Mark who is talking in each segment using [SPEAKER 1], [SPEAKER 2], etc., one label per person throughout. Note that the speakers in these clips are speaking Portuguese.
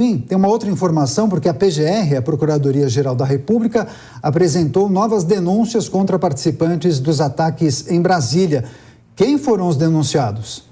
[SPEAKER 1] Sim, tem uma outra informação, porque a PGR, a Procuradoria-Geral da República, apresentou novas denúncias contra participantes dos ataques em Brasília. Quem foram os denunciados?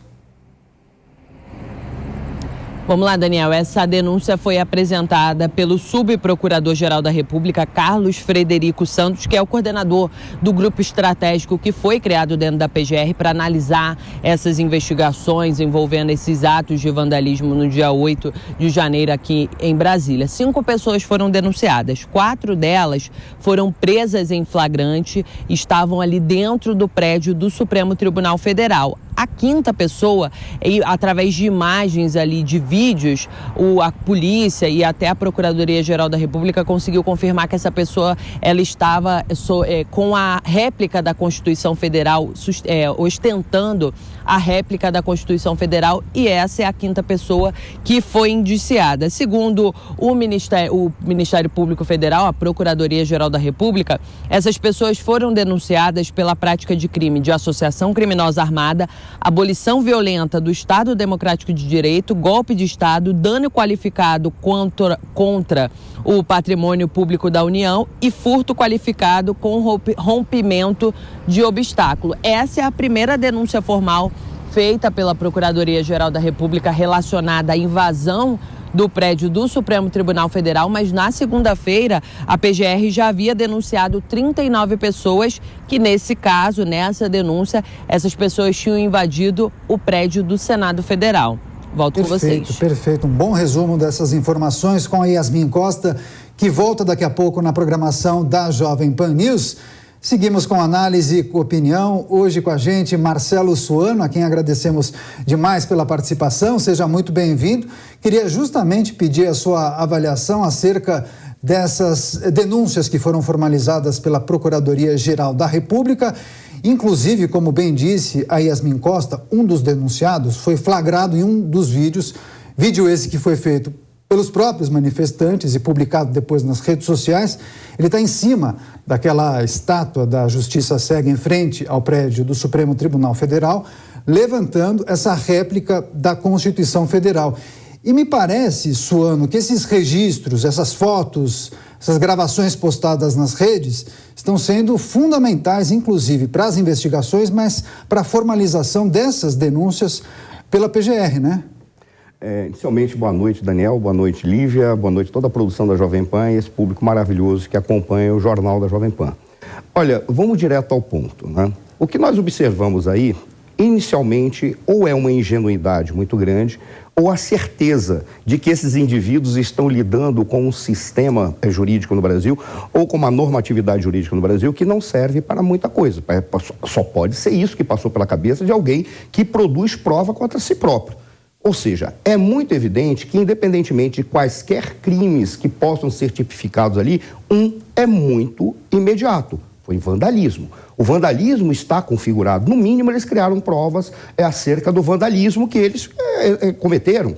[SPEAKER 2] Vamos lá, Daniel. Essa denúncia foi apresentada pelo subprocurador-geral da República, Carlos Frederico Santos, que é o coordenador do grupo estratégico que foi criado dentro da PGR para analisar essas investigações envolvendo esses atos de vandalismo no dia 8 de janeiro aqui em Brasília. 5 pessoas foram denunciadas, 4 delas foram presas em flagrante, estavam ali dentro do prédio do Supremo Tribunal Federal. A 5ª pessoa, através de imagens ali, de vídeos, a polícia e até a Procuradoria-Geral da República conseguiu confirmar que essa pessoa ela estava com a réplica da Constituição Federal, ostentando a réplica da Constituição Federal, e essa é a 5ª pessoa que foi indiciada. Segundo o Ministério Público Federal, a Procuradoria-Geral da República, essas pessoas foram denunciadas pela prática de crime de associação criminosa armada, abolição violenta do Estado Democrático de Direito, golpe de Estado, dano qualificado contra o patrimônio público da União e furto qualificado com rompimento de obstáculo. Essa é a primeira denúncia formal feita pela Procuradoria-Geral da República relacionada à invasão do prédio do Supremo Tribunal Federal, mas na segunda-feira a PGR já havia denunciado 39 pessoas que, nesse caso, nessa denúncia, essas pessoas tinham invadido o prédio do Senado Federal. Volto com vocês.
[SPEAKER 1] Perfeito. Um bom resumo dessas informações com a Yasmin Costa, que volta daqui a pouco na programação da Jovem Pan News. Seguimos com análise e opinião. Hoje com a gente, Marcelo Suano, a quem agradecemos demais pela participação. Seja muito bem-vindo. Queria justamente pedir a sua avaliação acerca dessas denúncias que foram formalizadas pela Procuradoria-Geral da República. Inclusive, como bem disse a Yasmin Costa, um dos denunciados foi flagrado em um dos vídeos, vídeo esse que foi feito pelos próprios manifestantes e publicado depois nas redes sociais. Ele está em cima daquela estátua da Justiça Cega em frente ao prédio do Supremo Tribunal Federal, levantando essa réplica da Constituição Federal. E me parece, Suano, que esses registros, essas fotos, essas gravações postadas nas redes estão sendo fundamentais, inclusive, para as investigações, mas para a formalização dessas denúncias pela PGR, né?
[SPEAKER 3] Inicialmente, boa noite, Daniel, boa noite, Lívia, boa noite toda a produção da Jovem Pan e esse público maravilhoso que acompanha o Jornal da Jovem Pan. Olha, vamos direto ao ponto, né? O que nós observamos aí, inicialmente, ou é uma ingenuidade muito grande, ou a certeza de que esses indivíduos estão lidando com um sistema jurídico no Brasil, ou com uma normatividade jurídica no Brasil que não serve para muita coisa. Só pode ser isso que passou pela cabeça de alguém que produz prova contra si próprio. Ou seja, é muito evidente que, independentemente de quaisquer crimes que possam ser tipificados ali, é muito imediato. Foi vandalismo. O vandalismo está configurado. No mínimo, eles criaram provas acerca do vandalismo que eles cometeram.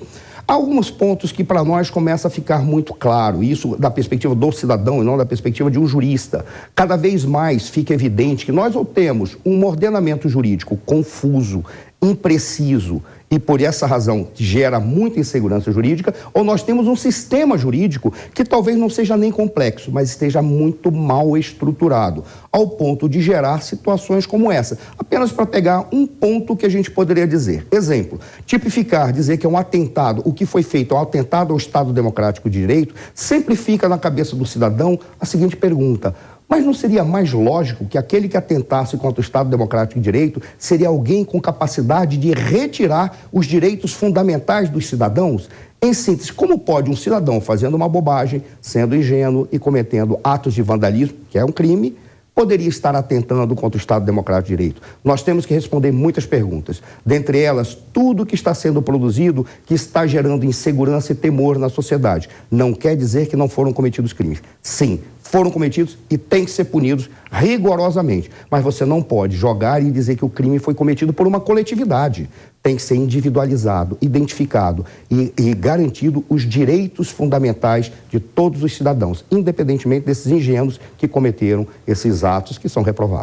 [SPEAKER 3] Há alguns pontos que para nós começa a ficar muito claro, isso da perspectiva do cidadão e não da perspectiva de um jurista. Cada vez mais fica evidente que nós ou temos um ordenamento jurídico confuso, impreciso, e por essa razão gera muita insegurança jurídica, ou nós temos um sistema jurídico que talvez não seja nem complexo, mas esteja muito mal estruturado, ao ponto de gerar situações como essa. Apenas para pegar um ponto que a gente poderia dizer. Exemplo, tipificar, dizer que é um atentado, o que foi feito é um atentado ao Estado Democrático de Direito, sempre fica na cabeça do cidadão a seguinte pergunta: mas não seria mais lógico que aquele que atentasse contra o Estado Democrático de Direito seria alguém com capacidade de retirar os direitos fundamentais dos cidadãos? Em síntese, como pode um cidadão fazendo uma bobagem, sendo ingênuo e cometendo atos de vandalismo, que é um crime, poderia estar atentando contra o Estado Democrático de Direito? Nós temos que responder muitas perguntas. Dentre elas, tudo que está sendo produzido que está gerando insegurança e temor na sociedade. Não quer dizer que não foram cometidos crimes. Sim, foram cometidos e têm que ser punidos rigorosamente. Mas você não pode jogar e dizer que o crime foi cometido por uma coletividade. Tem que ser individualizado, identificado e garantido os direitos fundamentais de todos os cidadãos, independentemente desses ingênuos que cometeram esses atos que são reprováveis.